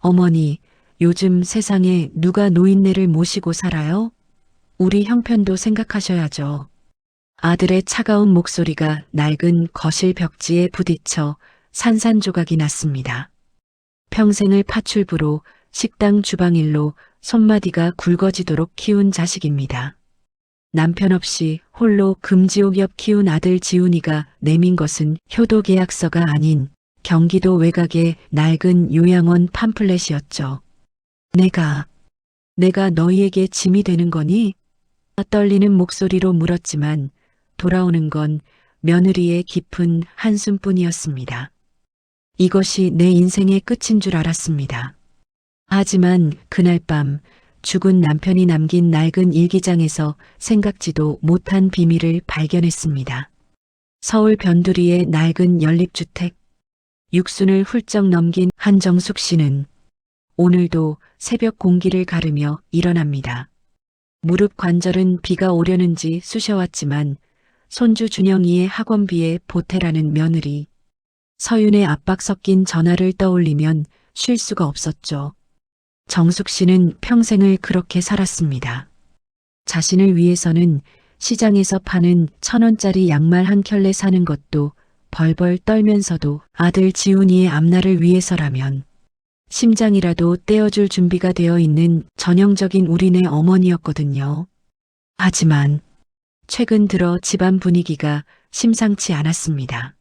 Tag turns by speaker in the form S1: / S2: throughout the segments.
S1: 어머니, 요즘 세상에 누가 노인네를 모시고 살아요? 우리 형편도 생각하셔야죠. 아들의 차가운 목소리가 낡은 거실 벽지에 부딪혀 산산조각이 났습니다. 평생을 파출부로 식당 주방일로 손마디가 굵어지도록 키운 자식입니다. 남편 없이 홀로 금지옥 옆 키운 아들 지훈이가 내민 것은 효도계약서가 아닌 경기도 외곽의 낡은 요양원 팜플렛이었죠. 내가 너희에게 짐이 되는 거니? 떨리는 목소리로 물었지만 돌아오는 건 며느리의 깊은 한숨뿐이었습니다. 이것이 내 인생의 끝인 줄 알았습니다. 하지만 그날 밤 죽은 남편이 남긴 낡은 일기장에서 생각지도 못한 비밀을 발견했습니다. 서울 변두리의 낡은 연립주택. 육순을 훌쩍 넘긴 한정숙 씨는 오늘도 새벽 공기를 가르며 일어납니다. 무릎 관절은 비가 오려는지 쑤셔왔지만 손주 준영이의 학원비에 보태라는 며느리. 서윤의 압박 섞인 전화를 떠올리면 쉴 수가 없었죠. 정숙 씨는 평생을 그렇게 살았습니다. 자신을 위해서는 시장에서 파는 1,000원짜리 양말 한 켤레 사는 것도 벌벌 떨면서도 아들 지훈이의 앞날을 위해서라면 심장이라도 떼어줄 준비가 되어 있는 전형적인 우리네 어머니였거든요. 하지만 최근 들어 집안 분위기가 심상치 않았습니다.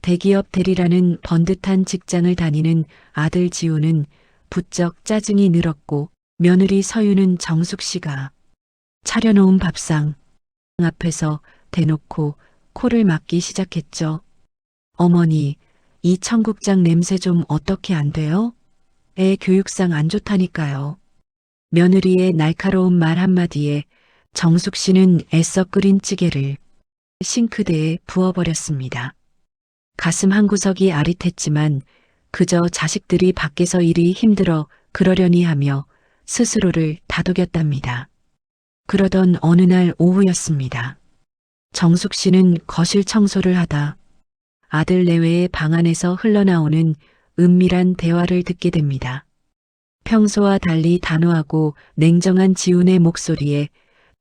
S1: 대기업 대리라는 번듯한 직장을 다니는 아들 지훈은 부쩍 짜증이 늘었고 며느리 서유는 정숙 씨가 차려놓은 밥상 앞에서 대놓고 코를 막기 시작했죠. 어머니, 이 청국장 냄새 좀 어떻게 안 돼요? 애 교육상 안 좋다니까요. 며느리의 날카로운 말 한마디에 정숙 씨는 애써 끓인 찌개를 싱크대에 부어버렸습니다. 가슴 한구석이 아릿했지만 그저 자식들이 밖에서 일이 힘들어 그러려니 하며 스스로를 다독였답니다. 그러던 어느 날 오후였습니다. 정숙 씨는 거실 청소를 하다 아들 내외의 방 안에서 흘러나오는 은밀한 대화를 듣게 됩니다. 평소와 달리 단호하고 냉정한 지훈의 목소리에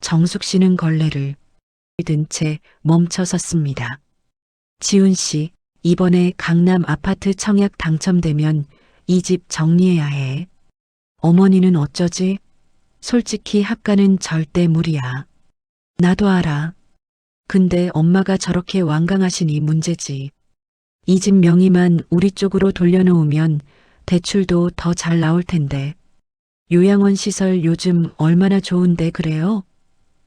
S1: 정숙 씨는 걸레를 든 채 멈춰 섰습니다. 지훈 씨, 이번에 강남 아파트 청약 당첨되면 이 집 정리해야 해. 어머니는 어쩌지? 솔직히 합가는 절대 무리야. 나도 알아. 근데 엄마가 저렇게 완강하시니 문제지. 이 집 명의만 우리 쪽으로 돌려놓으면 대출도 더 잘 나올 텐데. 요양원 시설 요즘 얼마나 좋은데 그래요?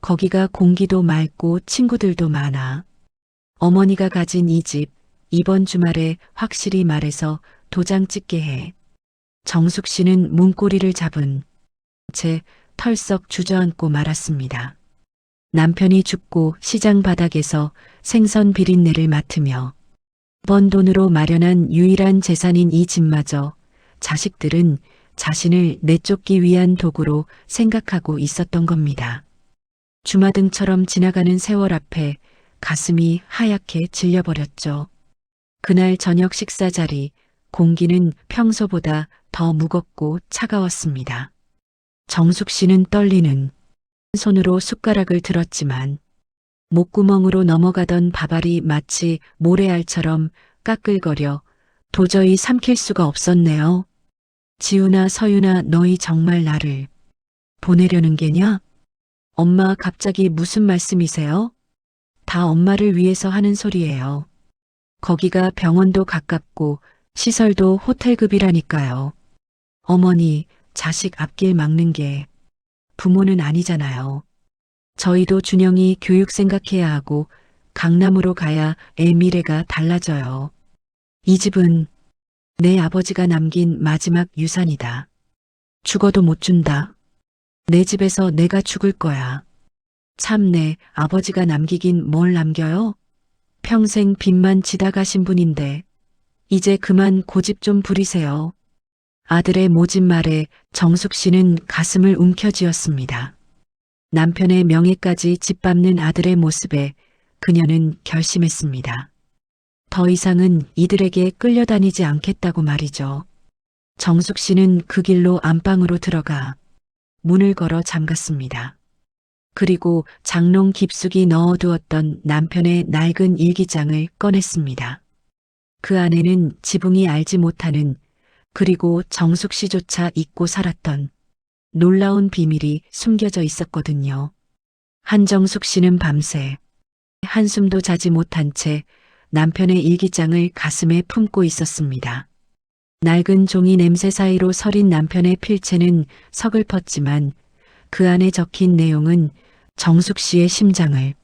S1: 거기가 공기도 맑고 친구들도 많아. 어머니가 가진 이 집 이번 주말에 확실히 말해서 도장 찍게 해. 정숙 씨는 문고리를 잡은 채 털썩 주저앉고 말았습니다. 남편이 죽고 시장 바닥에서 생선 비린내를 맡으며 번 돈으로 마련한 유일한 재산인 이 집마저 자식들은 자신을 내쫓기 위한 도구로 생각하고 있었던 겁니다. 주마등처럼 지나가는 세월 앞에 가슴이 하얗게 질려버렸죠. 그날 저녁 식사 자리, 공기는 평소보다 더 무겁고 차가웠습니다. 정숙 씨는 떨리는 손으로 숟가락을 들었지만 목구멍으로 넘어가던 밥알이 마치 모래알처럼 까끌거려 도저히 삼킬 수가 없었네요. 지훈아, 서윤아, 너희 정말 나를 보내려는 게냐? 엄마 갑자기 무슨 말씀이세요? 다 엄마를 위해서 하는 소리예요. 거기가 병원도 가깝고 시설도 호텔급이라니까요. 어머니, 자식 앞길 막는 게 부모는 아니잖아요. 저희도 준영이 교육 생각해야 하고 강남으로 가야 애 미래가 달라져요. 이 집은 내 아버지가 남긴 마지막 유산이다. 죽어도 못 준다. 내 집에서 내가 죽을 거야. 참 내 아버지가 남기긴 뭘 남겨요? 평생 빚만 지다 가신 분인데 이제 그만 고집 좀 부리세요. 아들의 모진 말에 정숙 씨는 가슴을 움켜쥐었습니다. 남편의 명예까지 짓밟는 아들의 모습에 그녀는 결심했습니다. 더 이상은 이들에게 끌려다니지 않겠다고 말이죠. 정숙 씨는 그 길로 안방으로 들어가 문을 걸어 잠갔습니다. 그리고 장롱 깊숙이 넣어두었던 남편의 낡은 일기장을 꺼냈습니다. 그 안에는 지붕이 알지 못하는, 그리고 정숙 씨조차 잊고 살았던 놀라운 비밀이 숨겨져 있었거든요. 한정숙 씨는 밤새 한숨도 자지 못한 채 남편의 일기장을 가슴에 품고 있었습니다. 낡은 종이 냄새 사이로 서린 남편의 필체는 서글펐지만 그 안에 적힌 내용은 정숙 씨의 심장을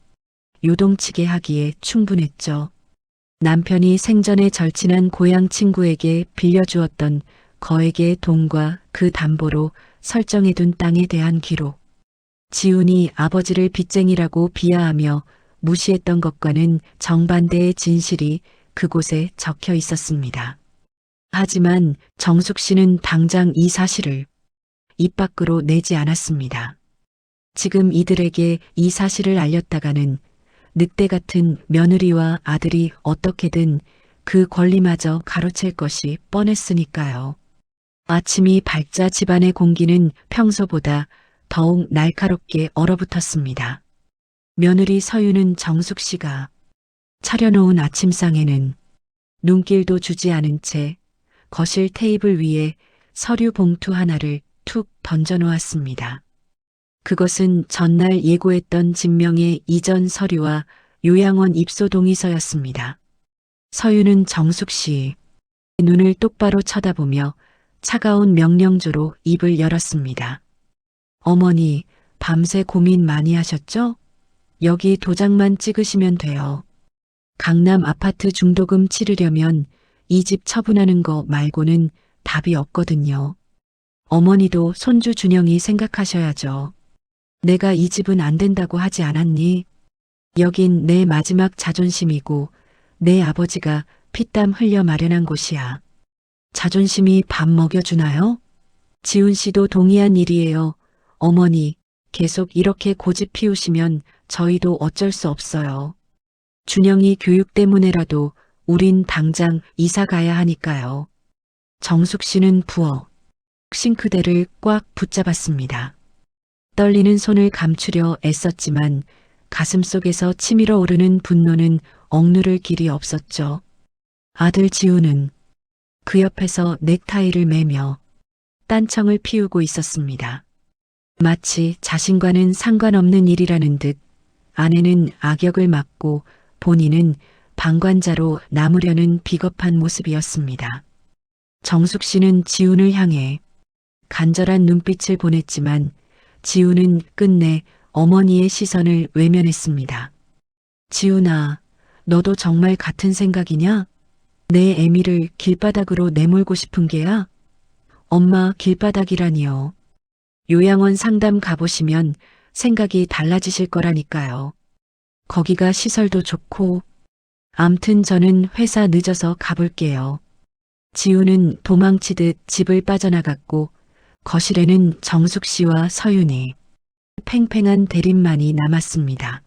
S1: 요동치게 하기에 충분했죠. 남편이 생전에 절친한 고향 친구에게 빌려주었던 거액의 돈과 그 담보로 설정해둔 땅에 대한 기록. 지훈이 아버지를 빚쟁이라고 비하하며 무시했던 것과는 정반대의 진실이 그곳에 적혀 있었습니다. 하지만 정숙 씨는 당장 이 사실을 입 밖으로 내지 않았습니다. 지금 이들에게 이 사실을 알렸다가는 늑대 같은 며느리와 아들이 어떻게든 그 권리마저 가로챌 것이 뻔했으니까요. 아침이 밝자 집안의 공기는 평소보다 더욱 날카롭게 얼어붙었습니다. 며느리 서유는 정숙 씨가 차려놓은 아침상에는 눈길도 주지 않은 채 거실 테이블 위에 서류 봉투 하나를 툭 던져놓았습니다. 그것은 전날 예고했던 진명의 이전 서류와 요양원 입소 동의서였습니다. 서유는 정숙 씨 눈을 똑바로 쳐다보며 차가운 명령조로 입을 열었습니다. 어머니, 밤새 고민 많이 하셨죠? 여기 도장만 찍으시면 돼요. 강남 아파트 중도금 치르려면 이 집 처분하는 거 말고는 답이 없거든요. 어머니도 손주 준영이 생각하셔야죠. 내가 이 집은 안 된다고 하지 않았니? 여긴 내 마지막 자존심이고 내 아버지가 피땀 흘려 마련한 곳이야. 자존심이 밥 먹여주나요? 지훈 씨도 동의한 일이에요. 어머니, 계속 이렇게 고집 피우시면 저희도 어쩔 수 없어요. 준영이 교육 때문에라도 우린 당장 이사 가야 하니까요. 정숙 씨는 부엌 싱크대를 꽉 붙잡았습니다. 떨리는 손을 감추려 애썼지만 가슴속에서 치밀어 오르는 분노는 억누를 길이 없었죠. 아들 지우는 그 옆에서 넥타이를 매며 딴청을 피우고 있었습니다. 마치 자신과는 상관없는 일이라는 듯 아내는 악역을 맡고 본인은 방관자로 남으려는 비겁한 모습이었습니다. 정숙 씨는 지훈을 향해 간절한 눈빛을 보냈지만 지훈은 끝내 어머니의 시선을 외면했습니다. 지훈아, 너도 정말 같은 생각이냐? 내 애미를 길바닥으로 내몰고 싶은 게야? 엄마, 길바닥이라니요. 요양원 상담 가보시면 생각이 달라지실 거라니까요. 거기가 시설도 좋고. 암튼 저는 회사 늦어서 가볼게요. 지훈은 도망치듯 집을 빠져나갔고 거실에는 정숙 씨와 서윤이 팽팽한 대립만이 남았습니다.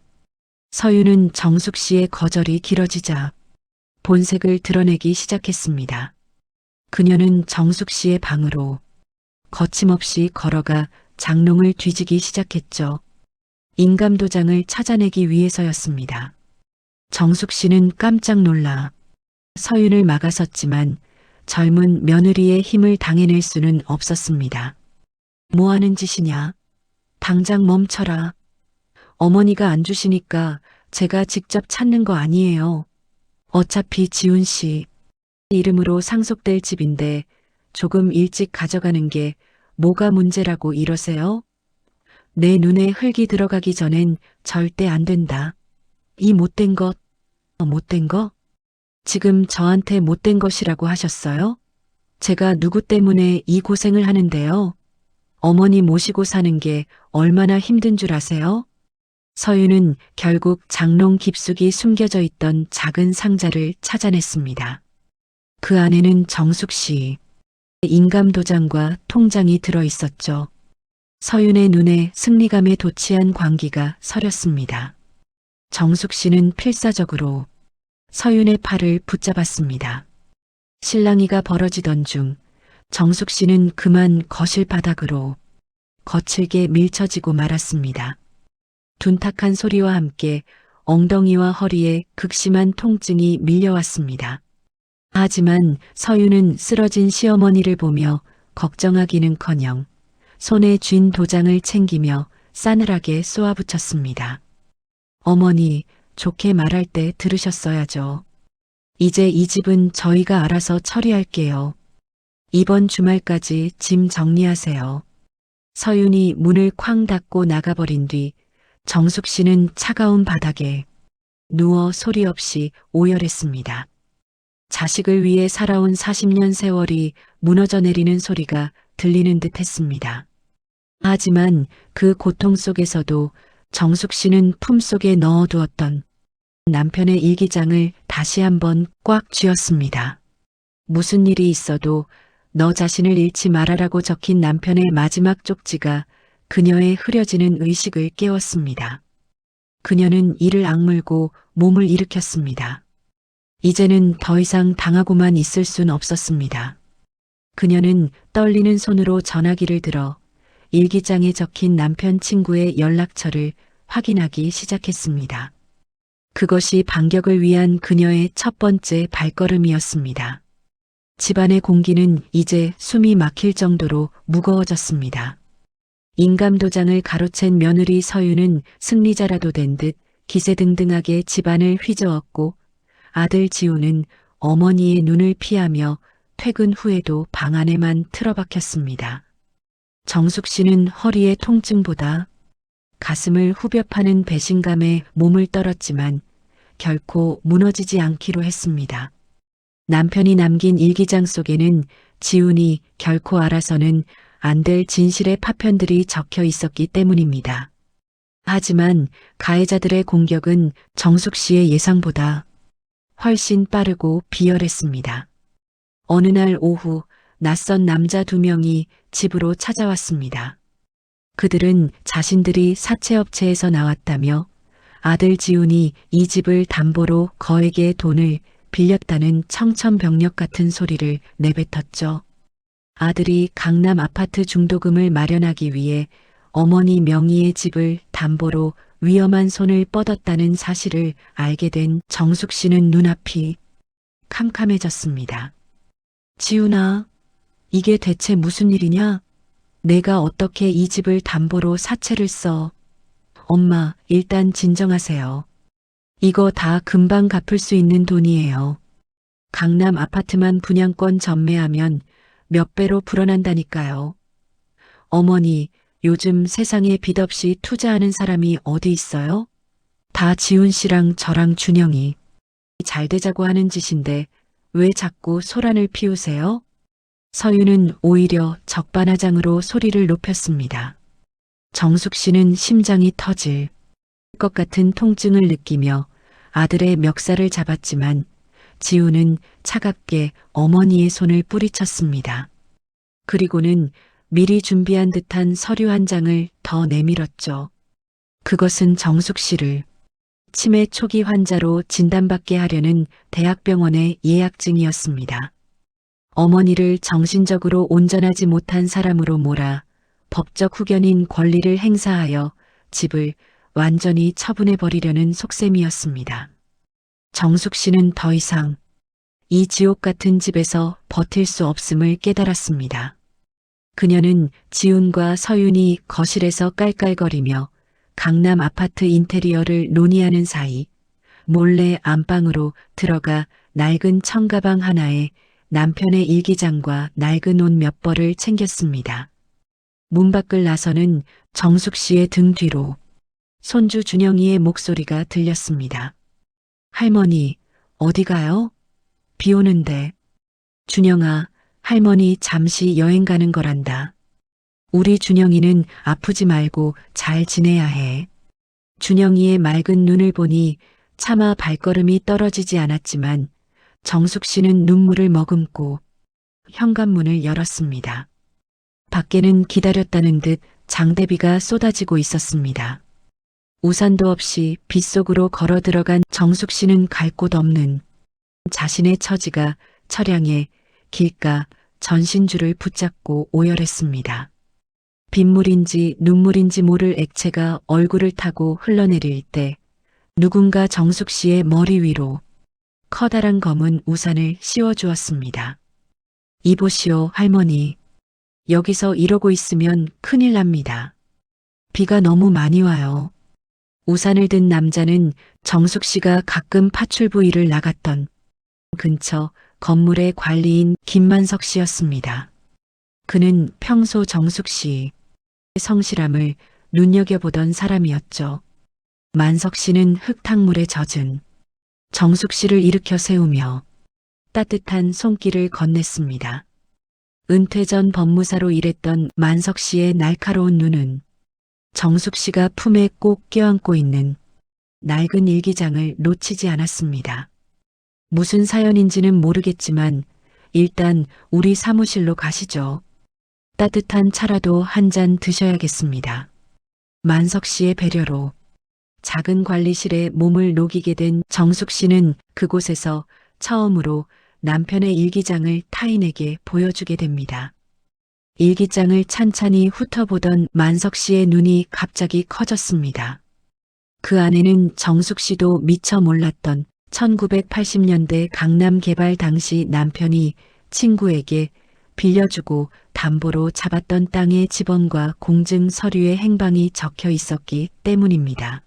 S1: 서윤은 정숙 씨의 거절이 길어지자 본색을 드러내기 시작했습니다. 그녀는 정숙 씨의 방으로 거침없이 걸어가 장롱을 뒤지기 시작했죠. 인감도장을 찾아내기 위해서였습니다. 정숙 씨는 깜짝 놀라 서윤을 막아섰지만 젊은 며느리의 힘을 당해낼 수는 없었습니다. 뭐 하는 짓이냐? 당장 멈춰라. 어머니가 안 주시니까 제가 직접 찾는 거 아니에요. 어차피 지훈 씨 이름으로 상속될 집인데 조금 일찍 가져가는 게 뭐가 문제라고 이러세요? 내 눈에 흙이 들어가기 전엔 절대 안 된다. 이 못된 것, 못된 거? 지금 저한테 못된 것이라고 하셨어요? 제가 누구 때문에 이 고생을 하는데요? 어머니 모시고 사는 게 얼마나 힘든 줄 아세요? 서윤은 결국 장롱 깊숙이 숨겨져 있던 작은 상자를 찾아냈습니다. 그 안에는 정숙 씨 인감도장과 통장이 들어 있었죠. 서윤의 눈에 승리감에 도취한 광기가 서렸습니다. 정숙 씨는 필사적으로 서윤의 팔을 붙잡았습니다. 실랑이가 벌어지던 중 정숙 씨는 그만 거실 바닥으로 거칠게 밀쳐지고 말았습니다. 둔탁한 소리와 함께 엉덩이와 허리에 극심한 통증이 밀려왔습니다. 하지만 서유는 쓰러진 시어머니를 보며 걱정하기는커녕 손에 쥔 도장을 챙기며 싸늘하게 쏘아붙였습니다. 어머니, 좋게 말할 때 들으셨어야죠. 이제 이 집은 저희가 알아서 처리할게요. 이번 주말까지 짐 정리하세요. 서윤이 문을 쾅 닫고 나가버린 뒤 정숙 씨는 차가운 바닥에 누워 소리 없이 오열했습니다. 자식을 위해 살아온 40년 세월이 무너져 내리는 소리가 들리는 듯 했습니다. 하지만 그 고통 속에서도 정숙 씨는 품속에 넣어두었던 남편의 일기장을 다시 한번 꽉 쥐었습니다. 무슨 일이 있어도 너 자신을 잃지 말아라고 적힌 남편의 마지막 쪽지가 그녀의 흐려지는 의식을 깨웠습니다. 그녀는 이를 악물고 몸을 일으켰습니다. 이제는 더 이상 당하고만 있을 순 없었습니다. 그녀는 떨리는 손으로 전화기를 들어 일기장에 적힌 남편 친구의 연락처를 확인하기 시작했습니다. 그것이 반격을 위한 그녀의 첫 번째 발걸음이었습니다. 집안의 공기는 이제 숨이 막힐 정도로 무거워졌습니다. 인감도장을 가로챈 며느리 서유는 승리자라도 된 듯 기세등등하게 집안을 휘저었고 아들 지우는 어머니의 눈을 피하며 퇴근 후에도 방 안에만 틀어박혔습니다. 정숙 씨는 허리의 통증보다 가슴을 후벼 파는 배신감에 몸을 떨었지만 결코 무너지지 않기로 했습니다. 남편이 남긴 일기장 속에는 지훈이 결코 알아서는 안 될 진실의 파편들이 적혀 있었기 때문입니다. 하지만 가해자들의 공격은 정숙 씨의 예상보다 훨씬 빠르고 비열했습니다. 어느 날 오후 낯선 남자 2명이 집으로 찾아왔습니다. 그들은 자신들이 사채업체에서 나왔다며 아들 지훈이 이 집을 담보로 거액의 돈을 빌렸다는 청천벽력 같은 소리를 내뱉었죠. 아들이 강남 아파트 중도금을 마련하기 위해 어머니 명의의 집을 담보로 위험한 손을 뻗었다는 사실을 알게 된 정숙 씨는 눈앞이 캄캄해졌습니다. 지훈아, 이게 대체 무슨 일이냐? 내가 어떻게 이 집을 담보로 사채를 써? 엄마, 일단 진정하세요. 이거 다 금방 갚을 수 있는 돈이에요. 강남 아파트만 분양권 전매하면 몇 배로 불어난다니까요. 어머니, 요즘 세상에 빚 없이 투자하는 사람이 어디 있어요? 다 지훈 씨랑 저랑 준영이 잘 되자고 하는 짓인데 왜 자꾸 소란을 피우세요? 서유는 오히려 적반하장으로 소리를 높였습니다. 정숙 씨는 심장이 터질 것 같은 통증을 느끼며 아들의 멱살을 잡았지만 지훈은 차갑게 어머니의 손을 뿌리쳤습니다. 그리고는 미리 준비한 듯한 서류 한 장을 더 내밀었죠. 그것은 정숙 씨를 치매 초기 환자로 진단받게 하려는 대학병원의 예약증이었습니다. 어머니를 정신적으로 온전하지 못한 사람으로 몰아 법적 후견인 권리를 행사하여 집을 완전히 처분해버리려는 속셈이었습니다. 정숙 씨는 더 이상 이 지옥 같은 집에서 버틸 수 없음을 깨달았습니다. 그녀는 지훈과 서윤이 거실에서 깔깔거리며 강남 아파트 인테리어를 논의하는 사이 몰래 안방으로 들어가 낡은 청가방 하나에 남편의 일기장과 낡은 옷 몇 벌을 챙겼습니다. 문 밖을 나서는 정숙 씨의 등 뒤로 손주 준영이의 목소리가 들렸습니다. 할머니, 어디 가요? 비 오는데. 준영아, 할머니 잠시 여행 가는 거란다. 우리 준영이는 아프지 말고 잘 지내야 해. 준영이의 맑은 눈을 보니 차마 발걸음이 떨어지지 않았지만 정숙 씨는 눈물을 머금고 현관문을 열었습니다. 밖에는 기다렸다는 듯 장대비가 쏟아지고 있었습니다. 우산도 없이 빗속으로 걸어 들어간 정숙 씨는 갈 곳 없는 자신의 처지가 처량해 길가 전신줄을 붙잡고 오열했습니다. 빗물인지 눈물인지 모를 액체가 얼굴을 타고 흘러내릴 때 누군가 정숙 씨의 머리 위로 커다란 검은 우산을 씌워주었습니다. 이보시오, 할머니. 여기서 이러고 있으면 큰일 납니다. 비가 너무 많이 와요. 우산을 든 남자는 정숙 씨가 가끔 파출부 일을 나갔던 근처 건물의 관리인 김만석 씨였습니다. 그는 평소 정숙 씨의 성실함을 눈여겨보던 사람이었죠. 만석 씨는 흙탕물에 젖은 정숙 씨를 일으켜 세우며 따뜻한 손길을 건넸습니다. 은퇴 전 법무사로 일했던 만석 씨의 날카로운 눈은 정숙 씨가 품에 꼭 껴안고 있는 낡은 일기장을 놓치지 않았습니다. 무슨 사연인지는 모르겠지만 일단 우리 사무실로 가시죠. 따뜻한 차라도 한 잔 드셔야겠습니다. 만석 씨의 배려로 작은 관리실에 몸을 녹이게 된 정숙 씨는 그곳에서 처음으로 남편의 일기장을 타인에게 보여주게 됩니다. 일기장을 찬찬히 훑어보던 만석 씨의 눈이 갑자기 커졌습니다. 그 안에는 정숙 씨도 미처 몰랐던 1980년대 강남 개발 당시 남편이 친구에게 빌려주고 담보로 잡았던 땅의 지번과 공증 서류의 행방이 적혀 있었기 때문입니다.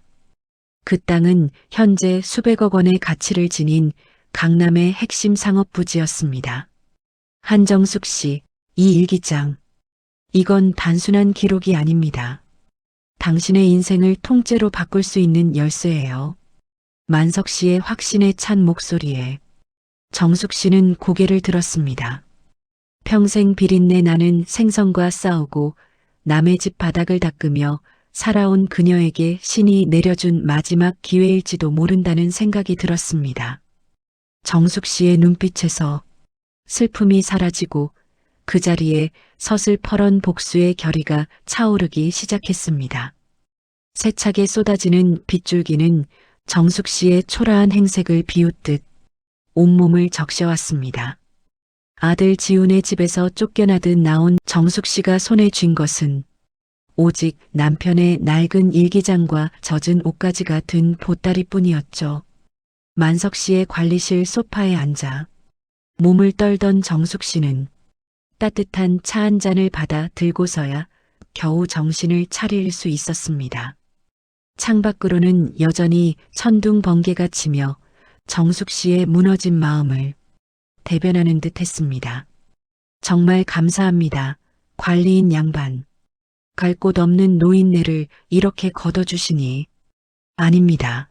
S1: 그 땅은 현재 수백억 원의 가치를 지닌 강남의 핵심 상업부지였습니다. 한정숙 씨, 이 일기장. 이건 단순한 기록이 아닙니다. 당신의 인생을 통째로 바꿀 수 있는 열쇠예요. 만석 씨의 확신에 찬 목소리에 정숙 씨는 고개를 들었습니다. 평생 비린내 나는 생선과 싸우고 남의 집 바닥을 닦으며 살아온 그녀에게 신이 내려준 마지막 기회일지도 모른다는 생각이 들었습니다. 정숙 씨의 눈빛에서 슬픔이 사라지고 그 자리에 서슬퍼런 복수의 결의가 차오르기 시작했습니다. 세차게 쏟아지는 빗줄기는 정숙 씨의 초라한 행색을 비웃듯 온몸을 적셔왔습니다. 아들 지훈의 집에서 쫓겨나듯 나온 정숙 씨가 손에 쥔 것은 오직 남편의 낡은 일기장과 젖은 옷가지가 든 보따리뿐이었죠. 만석 씨의 관리실 소파에 앉아 몸을 떨던 정숙 씨는 따뜻한 차 한 잔을 받아 들고서야 겨우 정신을 차릴 수 있었습니다. 창밖으로는 여전히 천둥 번개가 치며 정숙 씨의 무너진 마음을 대변하는 듯 했습니다. 정말 감사합니다. 관리인 양반. 갈 곳 없는 노인네를 이렇게 걷어주시니. 아닙니다.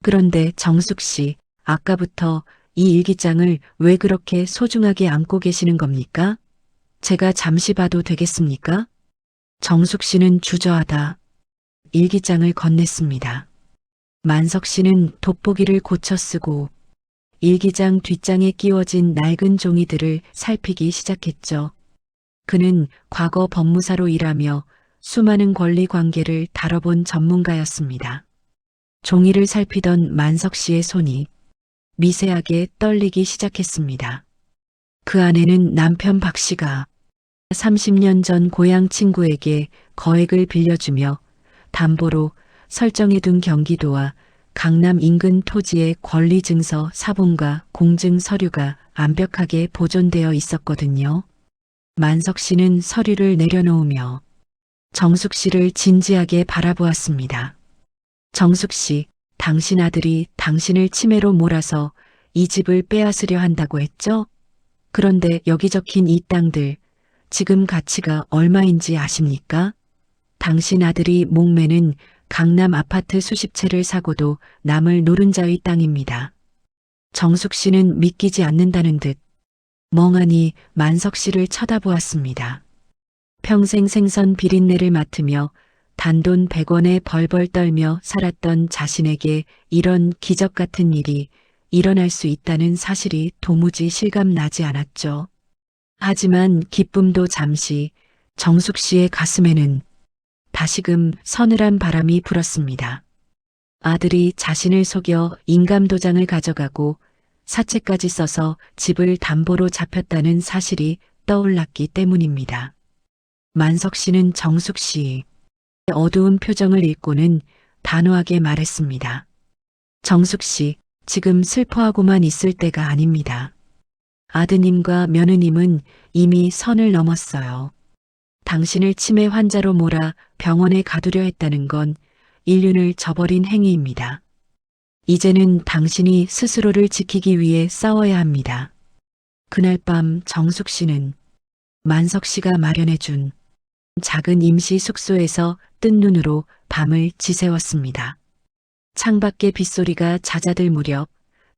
S1: 그런데 정숙 씨, 아까부터 이 일기장을 왜 그렇게 소중하게 안고 계시는 겁니까? 제가 잠시 봐도 되겠습니까? 정숙 씨는 주저하다 일기장을 건넸습니다. 만석 씨는 돋보기를 고쳐 쓰고 일기장 뒷장에 끼워진 낡은 종이들을 살피기 시작했죠. 그는 과거 법무사로 일하며 수많은 권리 관계를 다뤄본 전문가였습니다. 종이를 살피던 만석 씨의 손이 미세하게 떨리기 시작했습니다. 그 안에는 남편 박 씨가 30년 전 고향 친구에게 거액을 빌려주며 담보로 설정해둔 경기도와 강남 인근 토지의 권리증서 사본과 공증 서류가 완벽하게 보존되어 있었거든요. 만석 씨는 서류를 내려놓으며 정숙 씨를 진지하게 바라보았습니다. 정숙 씨, 당신 아들이 당신을 치매로 몰아서 이 집을 빼앗으려 한다고 했죠? 그런데 여기 적힌 이 땅들, 지금 가치가 얼마인지 아십니까? 당신 아들이 목매는 강남 아파트 수십 채를 사고도 남을 노른자의 땅입니다. 정숙 씨는 믿기지 않는다는 듯 멍하니 만석 씨를 쳐다보았습니다. 평생 생선 비린내를 맡으며 단돈 100원에 벌벌 떨며 살았던 자신에게 이런 기적 같은 일이 일어날 수 있다는 사실이 도무지 실감나지 않았죠. 하지만 기쁨도 잠시 정숙 씨의 가슴에는 다시금 서늘한 바람이 불었습니다. 아들이 자신을 속여 인감도장을 가져가고 사채까지 써서 집을 담보로 잡혔다는 사실이 떠올랐기 때문입니다. 만석 씨는 정숙 씨의 어두운 표정을 읽고는 단호하게 말했습니다. 정숙 씨, 지금 슬퍼하고만 있을 때가 아닙니다. 아드님과 며느님은 이미 선을 넘었어요. 당신을 치매 환자로 몰아 병원에 가두려 했다는 건 인륜을 저버린 행위입니다. 이제는 당신이 스스로를 지키기 위해 싸워야 합니다. 그날 밤 정숙 씨는 만석 씨가 마련해준 작은 임시 숙소에서 뜬 눈으로 밤을 지새웠습니다. 창밖의 빗소리가 잦아들 무렵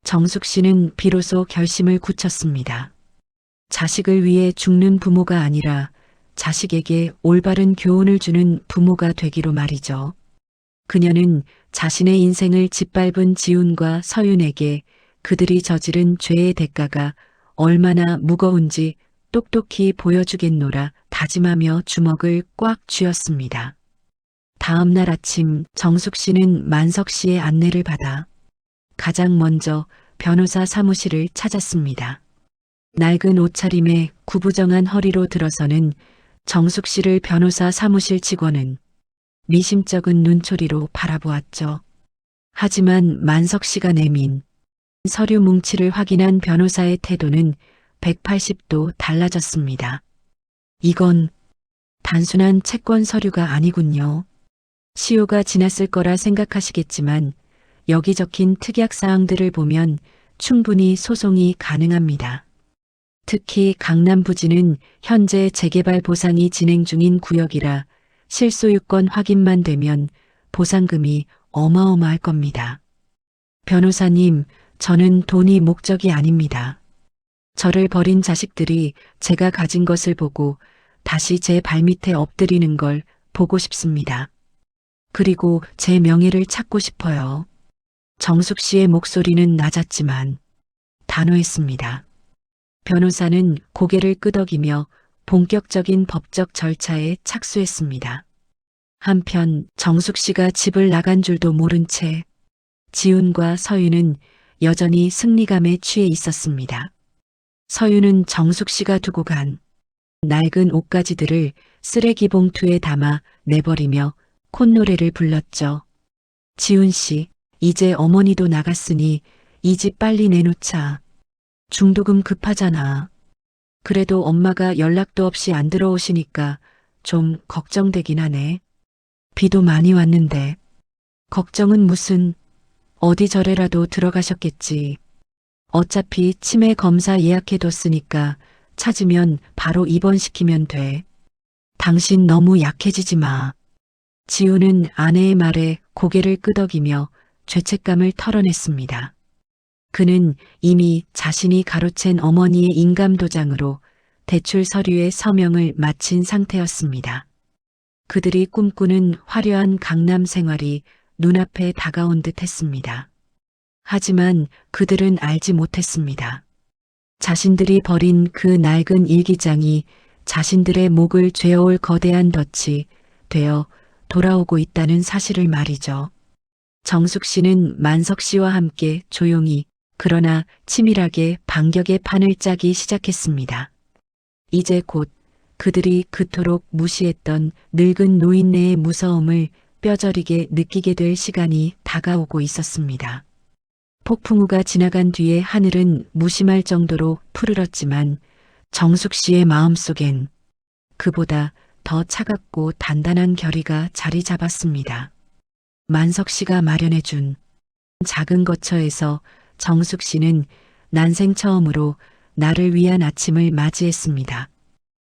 S1: 정숙 씨는 비로소 결심을 굳혔습니다. 자식을 위해 죽는 부모가 아니라 자식에게 올바른 교훈을 주는 부모가 되기로 말이죠. 그녀는 자신의 인생을 짓밟은 지훈과 서윤에게 그들이 저지른 죄의 대가가 얼마나 무거운지 똑똑히 보여주겠노라 다짐하며 주먹을 꽉 쥐었습니다. 다음 날 아침 정숙 씨는 만석 씨의 안내를 받아 가장 먼저 변호사 사무실을 찾았습니다. 낡은 옷차림에 구부정한 허리로 들어서는 정숙 씨를 변호사 사무실 직원은 미심쩍은 눈초리로 바라보았죠. 하지만 만석 씨가 내민 서류 뭉치를 확인한 변호사의 태도는 180도 달라졌습니다. 이건 단순한 채권 서류가 아니군요. 시효가 지났을 거라 생각하시겠지만 여기 적힌 특약 사항들을 보면 충분히 소송이 가능합니다. 특히 강남 부지는 현재 재개발 보상이 진행 중인 구역이라 실소유권 확인만 되면 보상금이 어마어마할 겁니다. 변호사님, 저는 돈이 목적이 아닙니다. 저를 버린 자식들이 제가 가진 것을 보고 다시 제 발밑에 엎드리는 걸 보고 싶습니다. 그리고 제 명예를 찾고 싶어요. 정숙 씨의 목소리는 낮았지만 단호했습니다. 변호사는 고개를 끄덕이며 본격적인 법적 절차에 착수했습니다. 한편 정숙 씨가 집을 나간 줄도 모른 채 지훈과 서윤은 여전히 승리감에 취해 있었습니다. 서윤은 정숙 씨가 두고 간 낡은 옷가지들을 쓰레기 봉투에 담아 내버리며 콧노래를 불렀죠. 지훈 씨, 이제 어머니도 나갔으니 이 집 빨리 내놓자. 중도금 급하잖아. 그래도 엄마가 연락도 없이 안 들어오시니까 좀 걱정되긴 하네. 비도 많이 왔는데. 걱정은 무슨, 어디 절에라도 들어가셨겠지. 어차피 치매 검사 예약해뒀으니까 찾으면 바로 입원시키면 돼. 당신 너무 약해지지 마. 지우는 아내의 말에 고개를 끄덕이며 죄책감을 털어냈습니다. 그는 이미 자신이 가로챈 어머니의 인감도장으로 대출 서류의 서명을 마친 상태였습니다. 그들이 꿈꾸는 화려한 강남 생활이 눈앞에 다가온 듯 했습니다. 하지만 그들은 알지 못했습니다. 자신들이 버린 그 낡은 일기장이 자신들의 목을 죄어올 거대한 덫이 되어 돌아오고 있다는 사실을 말이죠. 정숙 씨는 만석 씨와 함께 조용히 그러나 치밀하게 반격의 판을 짜기 시작했습니다. 이제 곧 그들이 그토록 무시했던 늙은 노인네의 무서움을 뼈저리게 느끼게 될 시간이 다가오고 있었습니다. 폭풍우가 지나간 뒤에 하늘은 무심할 정도로 푸르렀지만 정숙 씨의 마음속엔 그보다 더 차갑고 단단한 결의가 자리 잡았습니다. 만석 씨가 마련해준 작은 거처에서 정숙 씨는 난생 처음으로 나를 위한 아침을 맞이했습니다.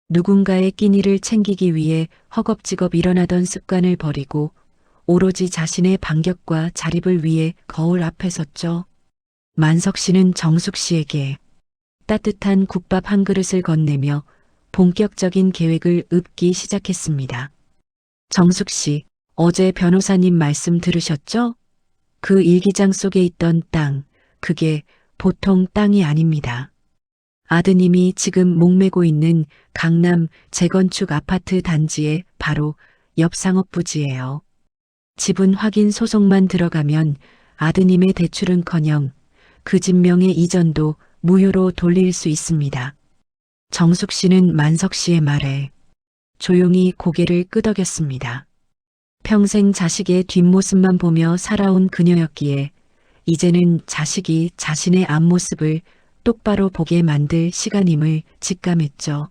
S1: 누군가의 끼니를 챙기기 위해 허겁지겁 일어나던 습관을 버리고 오로지 자신의 반격과 자립을 위해 거울 앞에 섰죠. 만석 씨는 정숙 씨에게 따뜻한 국밥 한 그릇을 건네며 본격적인 계획을 읊기 시작했습니다. 정숙 씨, 어제 변호사님 말씀 들으셨죠? 그 일기장 속에 있던 땅, 그게 보통 땅이 아닙니다. 아드님이 지금 목매고 있는 강남 재건축 아파트 단지의 바로 옆 상업부지예요. 지분 확인 소송만 들어가면 아드님의 대출은커녕 그 집 명의 이전도 무효로 돌릴 수 있습니다. 정숙 씨는 만석 씨의 말에 조용히 고개를 끄덕였습니다. 평생 자식의 뒷모습만 보며 살아온 그녀였기에 이제는 자식이 자신의 앞모습을 똑바로 보게 만들 시간임을 직감했죠.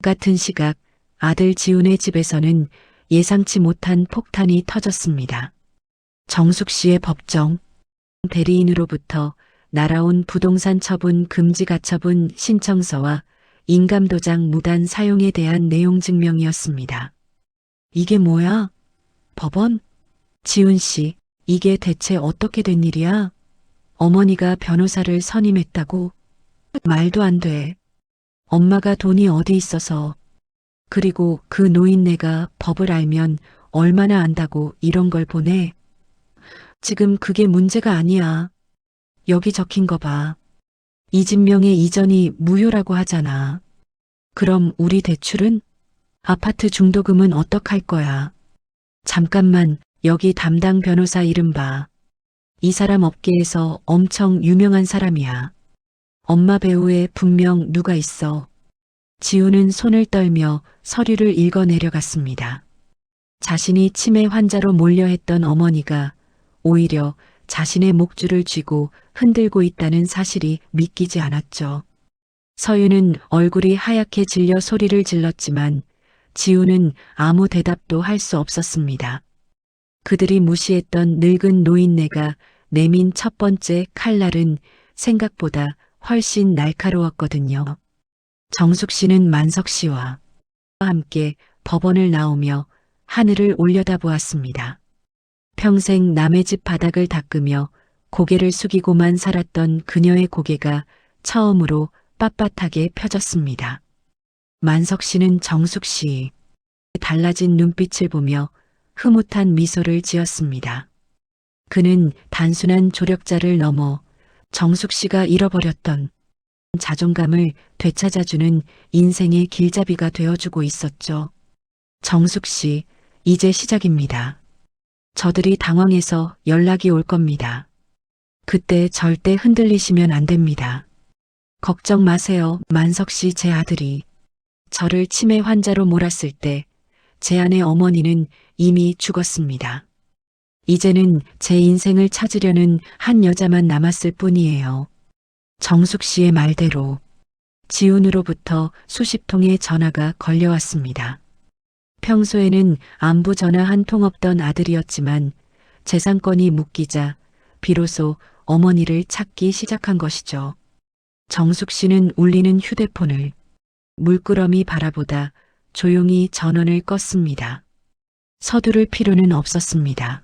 S1: 같은 시각 아들 지훈의 집에서는 예상치 못한 폭탄이 터졌습니다. 정숙 씨의 법정, 대리인으로부터 날아온 부동산 처분 금지 가처분 신청서와 인감도장 무단 사용에 대한 내용 증명이었습니다. 이게 뭐야? 법원? 지훈 씨, 이게 대체 어떻게 된 일이야? 어머니가 변호사를 선임했다고? 말도 안 돼. 엄마가 돈이 어디 있어서. 그리고 그 노인네가 법을 알면 얼마나 안다고 이런 걸 보내. 지금 그게 문제가 아니야. 여기 적힌 거 봐. 이 진명의 이전이 무효라고 하잖아. 그럼 우리 대출은? 아파트 중도금은 어떡할 거야? 잠깐만, 여기 담당 변호사 이름 봐. 이 사람 업계에서 엄청 유명한 사람이야. 엄마 배우에 분명 누가 있어. 지우는 손을 떨며 서류를 읽어 내려갔습니다. 자신이 치매 환자로 몰려했던 어머니가 오히려 자신의 목줄을 쥐고 흔들고 있다는 사실이 믿기지 않았죠. 서유는 얼굴이 하얗게 질려 소리를 질렀지만 지우는 아무 대답도 할 수 없었습니다. 그들이 무시했던 늙은 노인네가 내민 첫 번째 칼날은 생각보다 훨씬 날카로웠거든요. 정숙 씨는 만석 씨와 함께 법원을 나오며 하늘을 올려다보았습니다. 평생 남의 집 바닥을 닦으며 고개를 숙이고만 살았던 그녀의 고개가 처음으로 빳빳하게 펴졌습니다. 만석 씨는 정숙 씨의 달라진 눈빛을 보며 흐뭇한 미소를 지었습니다. 그는 단순한 조력자를 넘어 정숙 씨가 잃어버렸던 자존감을 되찾아주는 인생의 길잡이가 되어주고 있었죠. 정숙 씨, 이제 시작입니다. 저들이 당황해서 연락이 올 겁니다. 그때 절대 흔들리시면 안 됩니다. 걱정 마세요, 만석 씨. 제 아들이 저를 치매 환자로 몰았을 때 제 아내 어머니는 이미 죽었습니다. 이제는 제 인생을 찾으려는 한 여자만 남았을 뿐이에요. 정숙 씨의 말대로 지훈으로부터 수십 통의 전화가 걸려왔습니다. 평소에는 안부 전화 한 통 없던 아들이었지만 재산권이 묶이자 비로소 어머니를 찾기 시작한 것이죠. 정숙 씨는 울리는 휴대폰을 물끄러미 바라보다 조용히 전원을 껐습니다. 서두를 필요는 없었습니다.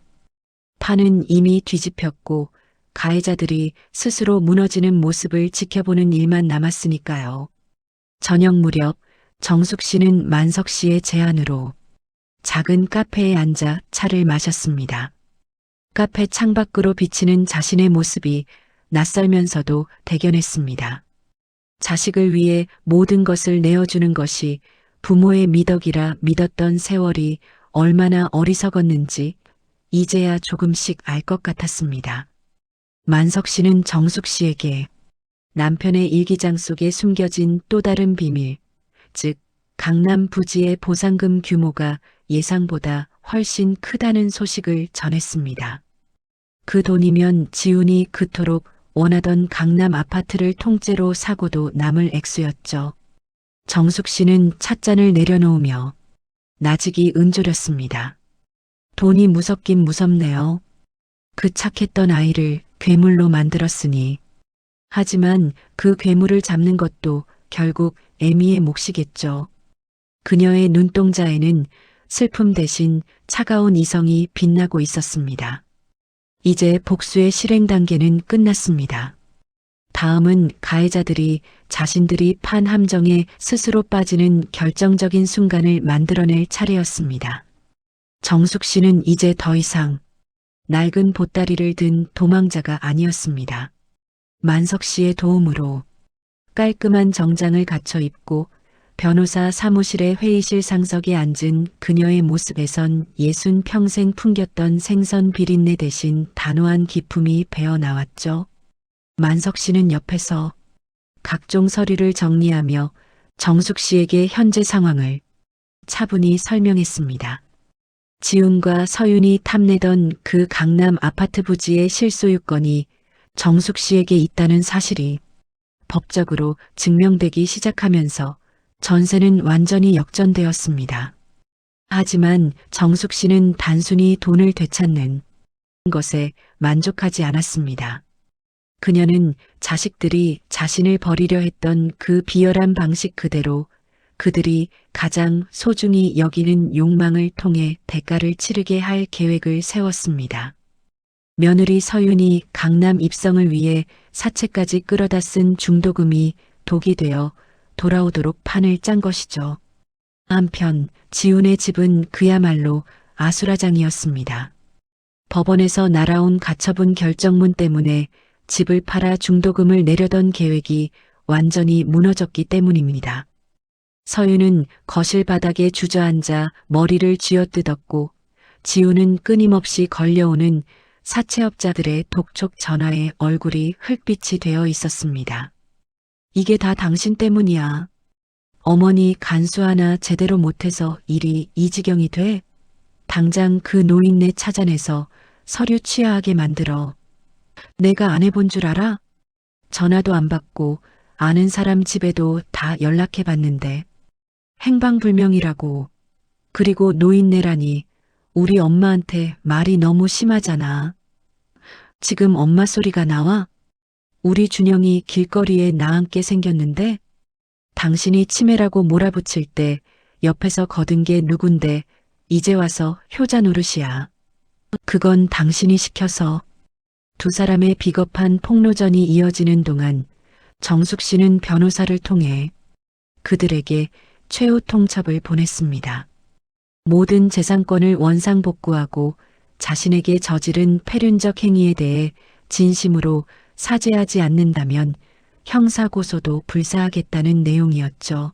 S1: 판은 이미 뒤집혔고 가해자들이 스스로 무너지는 모습을 지켜보는 일만 남았으니까요. 저녁 무렵 정숙 씨는 만석 씨의 제안으로 작은 카페에 앉아 차를 마셨습니다. 카페 창밖으로 비치는 자신의 모습이 낯설면서도 대견했습니다. 자식을 위해 모든 것을 내어주는 것이 부모의 미덕이라 믿었던 세월이 얼마나 어리석었는지 이제야 조금씩 알 것 같았습니다. 만석 씨는 정숙 씨에게 남편의 일기장 속에 숨겨진 또 다른 비밀, 즉 강남 부지의 보상금 규모가 예상보다 훨씬 크다는 소식을 전했습니다. 그 돈이면 지훈이 그토록 원하던 강남 아파트를 통째로 사고도 남을 액수였죠. 정숙 씨는 찻잔을 내려놓으며 나직이 은조렸습니다. 돈이 무섭긴 무섭네요. 그 착했던 아이를 괴물로 만들었으니. 하지만 그 괴물을 잡는 것도 결국 애미의 몫이겠죠. 그녀의 눈동자에는 슬픔 대신 차가운 이성이 빛나고 있었습니다. 이제 복수의 실행 단계는 끝났습니다. 다음은 가해자들이 자신들이 판 함정에 스스로 빠지는 결정적인 순간을 만들어낼 차례였습니다. 정숙 씨는 이제 더 이상 낡은 보따리를 든 도망자가 아니었습니다. 만석 씨의 도움으로 깔끔한 정장을 갖춰 입고 변호사 사무실의 회의실 상석에 앉은 그녀의 모습에선 예순 평생 풍겼던 생선 비린내 대신 단호한 기품이 배어 나왔죠. 만석 씨는 옆에서 각종 서류를 정리하며 정숙 씨에게 현재 상황을 차분히 설명했습니다. 지훈과 서윤이 탐내던 그 강남 아파트 부지의 실소유권이 정숙 씨에게 있다는 사실이 법적으로 증명되기 시작하면서 전세는 완전히 역전되었습니다. 하지만 정숙 씨는 단순히 돈을 되찾는 것에 만족하지 않았습니다. 그녀는 자식들이 자신을 버리려 했던 그 비열한 방식 그대로 그들이 가장 소중히 여기는 욕망을 통해 대가를 치르게 할 계획을 세웠습니다. 며느리 서윤이 강남 입성을 위해 사채까지 끌어다 쓴 중도금이 독이 되어 돌아오도록 판을 짠 것이죠. 한편 지훈의 집은 그야말로 아수라장이었습니다. 법원에서 날아온 가처분 결정문 때문에 집을 팔아 중도금을 내려던 계획이 완전히 무너졌기 때문입니다. 서윤은 거실 바닥에 주저앉아 머리를 쥐어뜯었고 지훈은 끊임없이 걸려오는 사채업자들의 독촉 전화에 얼굴이 흙빛이 되어 있었습니다. 이게 다 당신 때문이야. 어머니 간수 하나 제대로 못해서 일이 이 지경이 돼? 당장 그 노인네 찾아내서 서류 취하하게 만들어. 내가 안 해본 줄 알아? 전화도 안 받고 아는 사람 집에도 다 연락해 봤는데 행방불명이라고. 그리고 노인네라니 우리 엄마한테 말이 너무 심하잖아. 지금 엄마 소리가 나와? 우리 준영이 길거리에 나앉게 생겼는데 당신이 치매라고 몰아붙일 때 옆에서 거둔 게 누군데 이제 와서 효자 노릇이야. 그건 당신이 시켜서. 두 사람의 비겁한 폭로전이 이어지는 동안 정숙 씨는 변호사를 통해 그들에게 최후 통첩을 보냈습니다. 모든 재산권을 원상복구하고 자신에게 저지른 패륜적 행위에 대해 진심으로 사죄하지 않는다면 형사고소도 불사하겠다는 내용이었죠.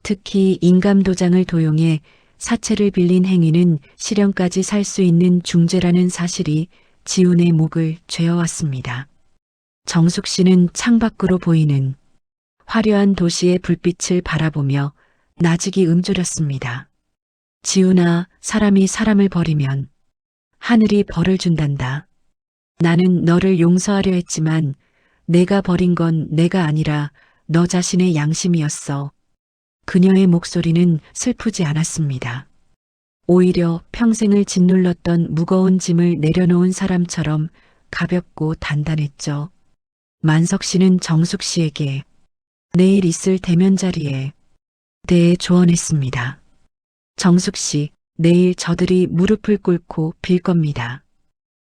S1: 특히 인감도장을 도용해 사채를 빌린 행위는 실형까지 살 수 있는 중죄라는 사실이 지훈의 목을 죄어왔습니다. 정숙 씨는 창밖으로 보이는 화려한 도시의 불빛을 바라보며 나직이 음조렸습니다. 지훈아, 사람이 사람을 버리면 하늘이 벌을 준단다. 나는 너를 용서하려 했지만 내가 버린 건 내가 아니라 너 자신의 양심이었어. 그녀의 목소리는 슬프지 않았습니다. 오히려 평생을 짓눌렀던 무거운 짐을 내려놓은 사람처럼 가볍고 단단했죠. 만석 씨는 정숙 씨에게 내일 있을 대면 자리에 대해 조언했습니다. 정숙 씨, 내일 저들이 무릎을 꿇고 빌 겁니다.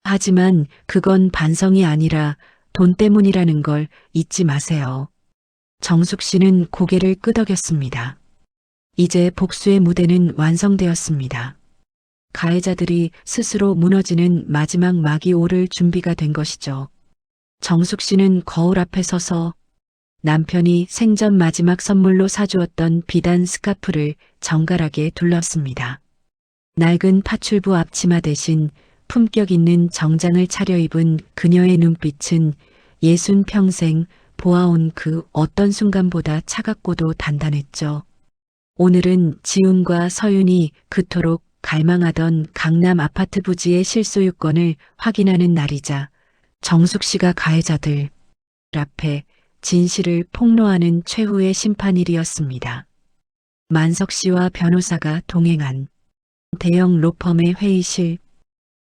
S1: 하지만 그건 반성이 아니라 돈 때문이라는 걸 잊지 마세요. 정숙 씨는 고개를 끄덕였습니다. 이제 복수의 무대는 완성되었습니다. 가해자들이 스스로 무너지는 마지막 막이 오를 준비가 된 것이죠. 정숙 씨는 거울 앞에 서서 남편이 생전 마지막 선물로 사주었던 비단 스카프를 정갈하게 둘렀습니다. 낡은 파출부 앞치마 대신 품격 있는 정장을 차려입은 그녀의 눈빛은 60평생 보아온 그 어떤 순간보다 차갑고도 단단했죠. 오늘은 지훈과 서윤이 그토록 갈망하던 강남 아파트 부지의 실소유권을 확인하는 날이자 정숙 씨가 가해자들 앞에 진실을 폭로하는 최후의 심판일이었습니다. 만석 씨와 변호사가 동행한 대형 로펌의 회의실.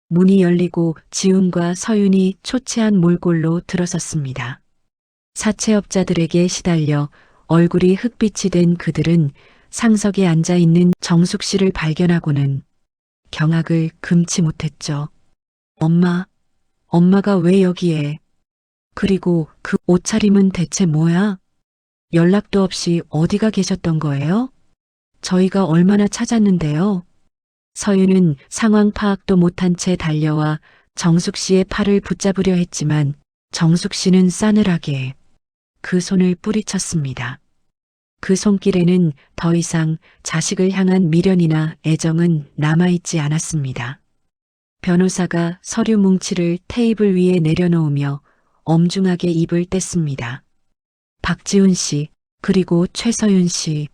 S1: 문이 열리고 지훈과 서윤이 초췌한 몰골로 들어섰습니다. 사채업자들에게 시달려 얼굴이 흑빛이 된 그들은 상석에 앉아 있는 정숙 씨를 발견하고는 경악을 금치 못했죠. 엄마가 왜 여기에? 그리고 그 옷차림은 대체 뭐야? 연락도 없이 어디가 계셨던 거예요? 저희가 얼마나 찾았는데요. 서윤은 상황 파악도 못한 채 달려와 정숙 씨의 팔을 붙잡으려 했지만 정숙 씨는 싸늘하게 그 손을 뿌리쳤습니다. 그 손길에는 더 이상 자식을 향한 미련이나 애정은 남아있지 않았습니다. 변호사가 서류 뭉치를 테이블 위에 내려놓으며 엄중하게 입을 뗐습니다. 박지훈 씨, 그리고 최서윤 씨,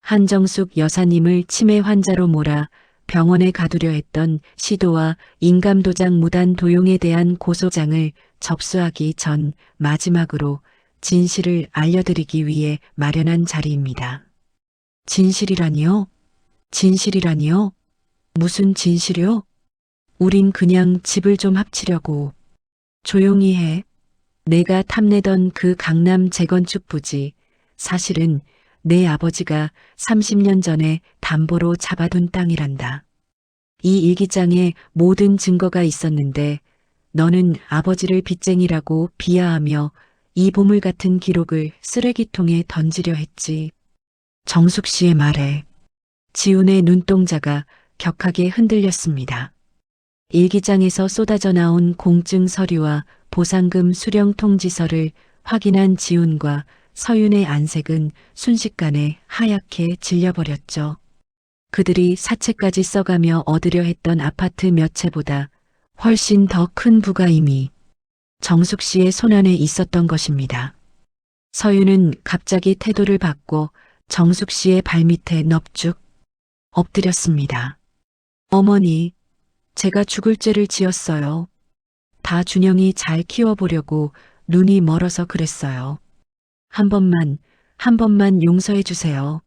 S1: 한정숙 여사님을 치매 환자로 몰아 병원에 가두려 했던 시도와 인감도장 무단 도용에 대한 고소장을 접수하기 전 마지막으로 진실을 알려드리기 위해 마련한 자리입니다. 진실이라니요? 진실이라니요? 무슨 진실이요? 우린 그냥 집을 좀 합치려고. 조용히 해. 내가 탐내던 그 강남 재건축 부지, 사실은 내 아버지가 30년 전에 담보로 잡아둔 땅이란다. 이 일기장에 모든 증거가 있었는데 너는 아버지를 빚쟁이라고 비하하며 이 보물 같은 기록을 쓰레기통에 던지려 했지. 정숙 씨의 말에 지훈의 눈동자가 격하게 흔들렸습니다. 일기장에서 쏟아져 나온 공증 서류와 보상금 수령 통지서를 확인한 지훈과 서윤의 안색은 순식간에 하얗게 질려버렸죠. 그들이 사채까지 써가며 얻으려 했던 아파트 몇 채보다 훨씬 더 큰 부가임이 정숙 씨의 손안에 있었던 것입니다. 서윤은 갑자기 태도를 바꿔 정숙 씨의 발밑에 넙죽 엎드렸습니다. 어머니, 제가 죽을 죄를 지었어요. 다 준영이 잘 키워보려고 눈이 멀어서 그랬어요. 한 번만 용서해 주세요.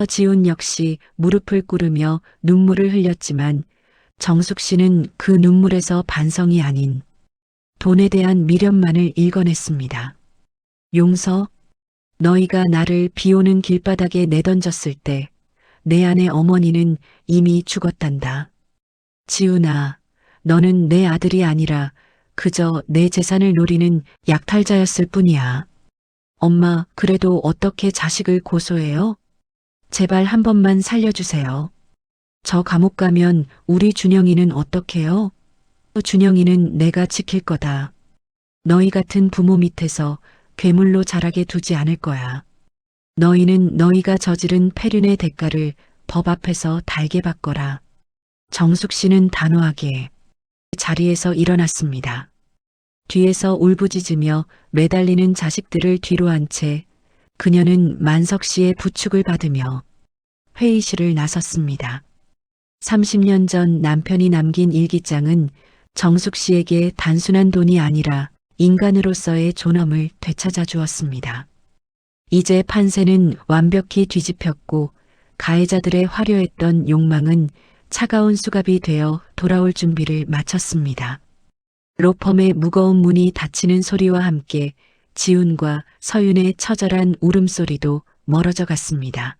S1: 지훈 역시 무릎을 꿇으며 눈물을 흘렸지만 정숙 씨는 그 눈물에서 반성이 아닌 돈에 대한 미련만을 일궈냈습니다. 용서? 너희가 나를 비 오는 길바닥에 내던졌을 때 내 아내 어머니는 이미 죽었단다. 지훈아, 너는 내 아들이 아니라 그저 내 재산을 노리는 약탈자였을 뿐이야. 엄마, 그래도 어떻게 자식을 고소해요? 제발 한 번만 살려주세요. 저 감옥 가면 우리 준영이는 어떡해요? 준영이는 내가 지킬 거다. 너희 같은 부모 밑에서 괴물로 자라게 두지 않을 거야. 너희는 너희가 저지른 폐륜의 대가를 법 앞에서 달게 받거라. 정숙 씨는 단호하게 자리에서 일어났습니다. 뒤에서 울부짖으며 매달리는 자식들을 뒤로 한 채 그녀는 만석 씨의 부축을 받으며 회의실을 나섰습니다. 30년 전 남편이 남긴 일기장은 정숙 씨에게 단순한 돈이 아니라 인간으로서의 존엄을 되찾아 주었습니다. 이제 판세는 완벽히 뒤집혔고 가해자들의 화려했던 욕망은 차가운 수갑이 되어 돌아올 준비를 마쳤습니다. 로펌의 무거운 문이 닫히는 소리와 함께 지훈과 서윤의 처절한 울음소리도 멀어져 갔습니다.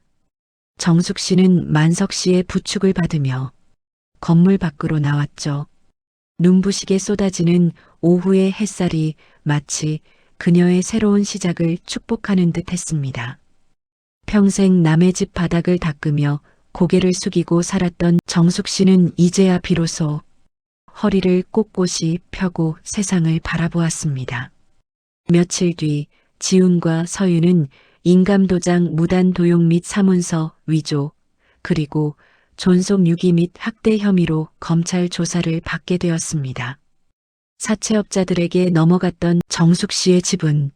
S1: 정숙 씨는 만석 씨의 부축을 받으며 건물 밖으로 나왔죠. 눈부시게 쏟아지는 오후의 햇살이 마치 그녀의 새로운 시작을 축복하는 듯 했습니다. 평생 남의 집 바닥을 닦으며 고개를 숙이고 살았던 정숙 씨는 이제야 비로소 허리를 꼿꼿이 펴고 세상을 바라보았습니다. 며칠 뒤 지훈과 서윤은 인감도장 무단 도용 및 사문서 위조, 그리고 존속 유기 및 학대 혐의로 검찰 조사를 받게 되었습니다. 사채업자들에게 넘어갔던 정숙 씨의 집은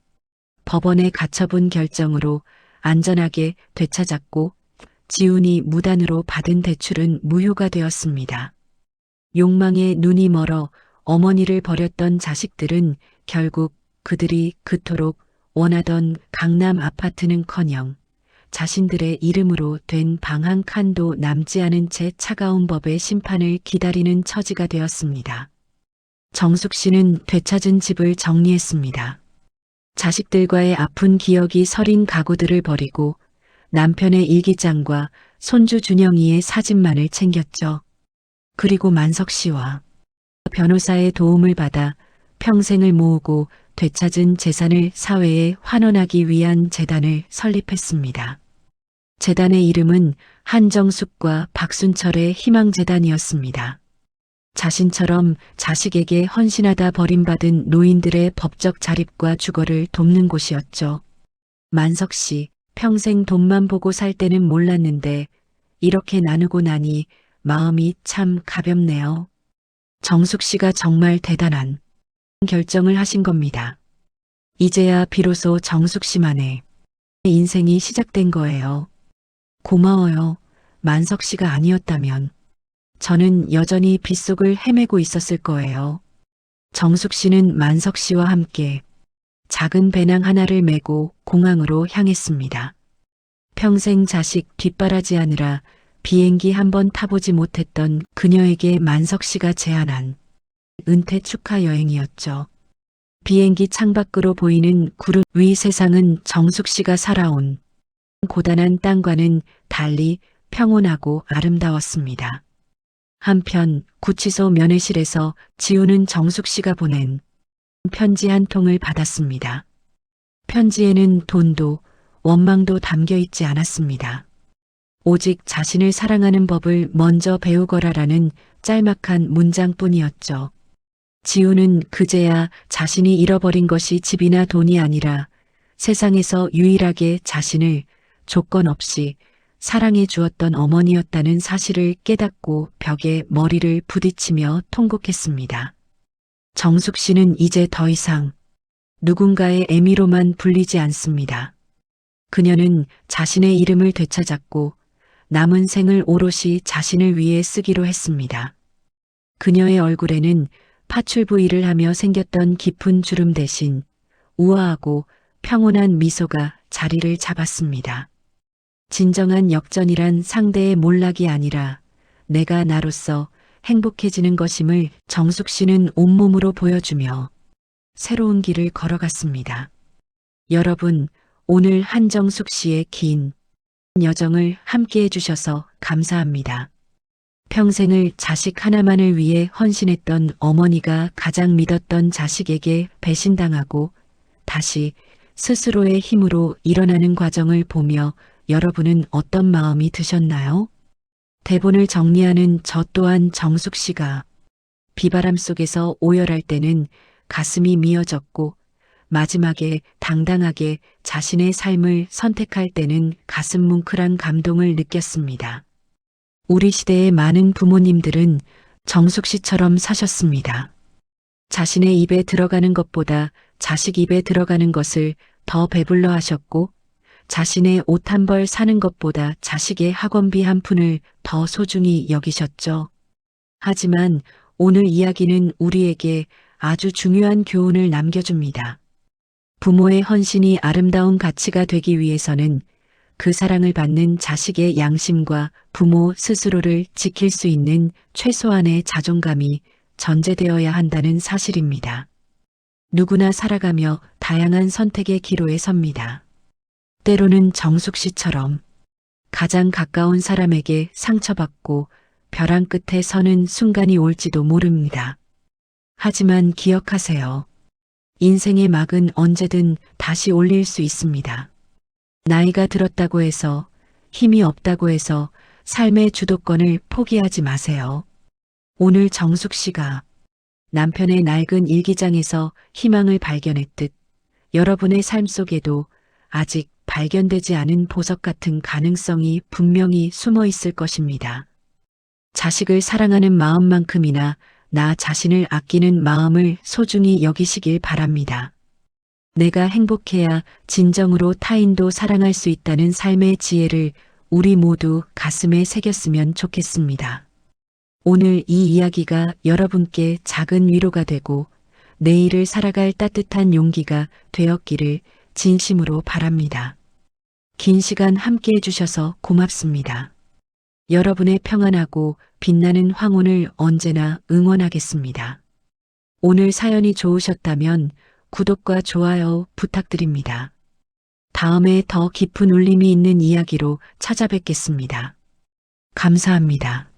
S1: 법원의 가처분 결정으로 안전하게 되찾았고 지훈이 무단으로 받은 대출은 무효가 되었습니다. 욕망에 눈이 멀어 어머니를 버렸던 자식들은 결국 그들이 그토록 원하던 강남 아파트는커녕 자신들의 이름으로 된 방 한 칸도 남지 않은 채 차가운 법의 심판을 기다리는 처지가 되었습니다. 정숙 씨는 되찾은 집을 정리했습니다. 자식들과의 아픈 기억이 서린 가구들을 버리고 남편의 일기장과 손주 준영이의 사진만을 챙겼죠. 그리고 만석 씨와 변호사의 도움을 받아 평생을 모으고 되찾은 재산을 사회에 환원하기 위한 재단을 설립했습니다. 재단의 이름은 한정숙과 박순철의 희망재단이었습니다. 자신처럼 자식에게 헌신하다 버림받은 노인들의 법적 자립과 주거를 돕는 곳이었죠. 만석 씨, 평생 돈만 보고 살 때는 몰랐는데 이렇게 나누고 나니 마음이 참 가볍네요. 정숙 씨가 정말 대단한 결정을 하신 겁니다. 이제야 비로소 정숙 씨만의 인생이 시작된 거예요. 고마워요. 만석 씨가 아니었다면 저는 여전히 빗속을 헤매고 있었을 거예요. 정숙 씨는 만석 씨와 함께 작은 배낭 하나를 메고 공항으로 향했습니다. 평생 자식 뒷바라지하느라 비행기 한 번 타보지 못했던 그녀에게 만석 씨가 제안한 은퇴 축하 여행이었죠. 비행기 창밖으로 보이는 구름 위 세상은 정숙 씨가 살아온 고단한 땅과는 달리 평온하고 아름다웠습니다. 한편 구치소 면회실에서 지우는 정숙 씨가 보낸 편지 한 통을 받았습니다. 편지에는 돈도 원망도 담겨 있지 않았습니다. 오직 자신을 사랑하는 법을 먼저 배우거라라는 짤막한 문장뿐이었죠. 지우는 그제야 자신이 잃어버린 것이 집이나 돈이 아니라 세상에서 유일하게 자신을 조건 없이 사랑해 주었던 어머니였다는 사실을 깨닫고 벽에 머리를 부딪히며 통곡했습니다. 정숙 씨는 이제 더 이상 누군가의 애미로만 불리지 않습니다. 그녀는 자신의 이름을 되찾았고 남은 생을 오롯이 자신을 위해 쓰기로 했습니다. 그녀의 얼굴에는 파출부 일을 하며 생겼던 깊은 주름 대신 우아하고 평온한 미소가 자리를 잡았습니다. 진정한 역전이란 상대의 몰락이 아니라 내가 나로서 행복해지는 것임을 정숙 씨는 온몸으로 보여주며 새로운 길을 걸어갔습니다. 여러분, 오늘 한정숙 씨의 긴 여정을 함께 해주셔서 감사합니다. 평생을 자식 하나만을 위해 헌신했던 어머니가 가장 믿었던 자식에게 배신당하고 다시 스스로의 힘으로 일어나는 과정을 보며 여러분은 어떤 마음이 드셨나요? 대본을 정리하는 저 또한 정숙 씨가 비바람 속에서 오열할 때는 가슴이 미어졌고 마지막에 당당하게 자신의 삶을 선택할 때는 가슴 뭉클한 감동을 느꼈습니다. 우리 시대의 많은 부모님들은 정숙 씨처럼 사셨습니다. 자신의 입에 들어가는 것보다 자식 입에 들어가는 것을 더 배불러 하셨고 자신의 옷 한 벌 사는 것보다 자식의 학원비 한 푼을 더 소중히 여기셨죠. 하지만 오늘 이야기는 우리에게 아주 중요한 교훈을 남겨줍니다. 부모의 헌신이 아름다운 가치가 되기 위해서는 그 사랑을 받는 자식의 양심과 부모 스스로를 지킬 수 있는 최소한의 자존감이 전제되어야 한다는 사실입니다. 누구나 살아가며 다양한 선택의 기로에 섭니다. 때로는 정숙 씨처럼 가장 가까운 사람에게 상처받고 벼랑 끝에 서는 순간이 올지도 모릅니다. 하지만 기억하세요. 인생의 막은 언제든 다시 올릴 수 있습니다. 나이가 들었다고 해서 힘이 없다고 해서 삶의 주도권을 포기하지 마세요. 오늘 정숙 씨가 남편의 낡은 일기장에서 희망을 발견했듯 여러분의 삶 속에도 아직 발견되지 않은 보석 같은 가능성이 분명히 숨어 있을 것입니다. 자식을 사랑하는 마음만큼이나 나 자신을 아끼는 마음을 소중히 여기시길 바랍니다. 내가 행복해야 진정으로 타인도 사랑할 수 있다는 삶의 지혜를 우리 모두 가슴에 새겼으면 좋겠습니다. 오늘 이 이야기가 여러분께 작은 위로가 되고 내일을 살아갈 따뜻한 용기가 되었기를 진심으로 바랍니다. 긴 시간 함께 해주셔서 고맙습니다. 여러분의 평안하고 빛나는 황혼을 언제나 응원하겠습니다. 오늘 사연이 좋으셨다면 구독과 좋아요 부탁드립니다. 다음에 더 깊은 울림이 있는 이야기로 찾아뵙겠습니다. 감사합니다.